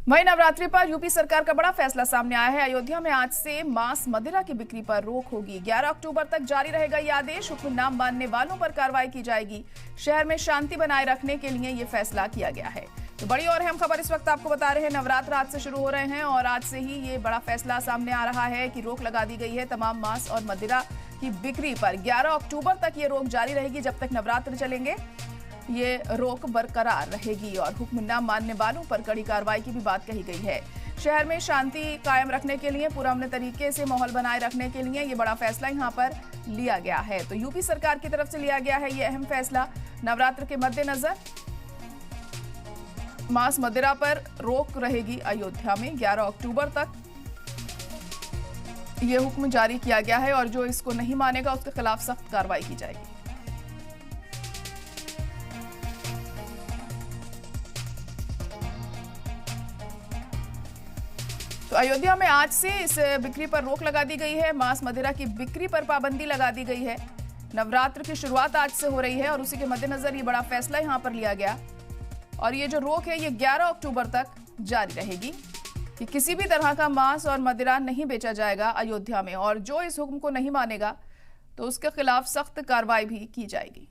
वहीं नवरात्रि पर यूपी सरकार का बड़ा फैसला सामने आया है। अयोध्या में आज से मांस मदिरा की बिक्री पर रोक होगी। 11 अक्टूबर तक जारी रहेगा ये आदेश। हुक्म ना मानने वालों पर कार्रवाई की जाएगी। शहर में शांति बनाए रखने के लिए ये फैसला किया गया है। तो बड़ी और अहम खबर इस वक्त आपको बता रहे हैं। नवरात्र आज से शुरू हो रहे हैं और आज से ही ये बड़ा फैसला सामने आ रहा है कि रोक लगा दी गई है तमाम मांस और मदिरा की बिक्री पर। 11 अक्टूबर तक ये रोक जारी रहेगी। जब तक नवरात्र चलेंगे ये रोक बरकरार रहेगी और हुक्म न मानने वालों पर कड़ी कार्रवाई की भी बात कही गई है। शहर में शांति कायम रखने के लिए, पुरअमन तरीके से माहौल बनाए रखने के लिए ये बड़ा फैसला यहां पर लिया गया है। तो यूपी सरकार की तरफ से लिया गया है ये अहम फैसला। नवरात्र के मद्देनजर मांस मदिरा पर रोक रहेगी अयोध्या में। 11 अक्टूबर तक ये हुक्म जारी किया गया है और जो इसको नहीं मानेगा उसके खिलाफ सख्त कार्रवाई की जाएगी। तो अयोध्या में आज से इस बिक्री पर रोक लगा दी गई है। मांस मदिरा की बिक्री पर पाबंदी लगा दी गई है। नवरात्र की शुरुआत आज से हो रही है और उसी के मद्देनजर ये बड़ा फैसला यहां पर लिया गया। और ये जो रोक है ये 11 अक्टूबर तक जारी रहेगी कि किसी भी तरह का मांस और मदिरा नहीं बेचा जाएगा अयोध्या में। और जो इस हुक्म को नहीं मानेगा तो उसके खिलाफ सख्त कार्रवाई भी की जाएगी।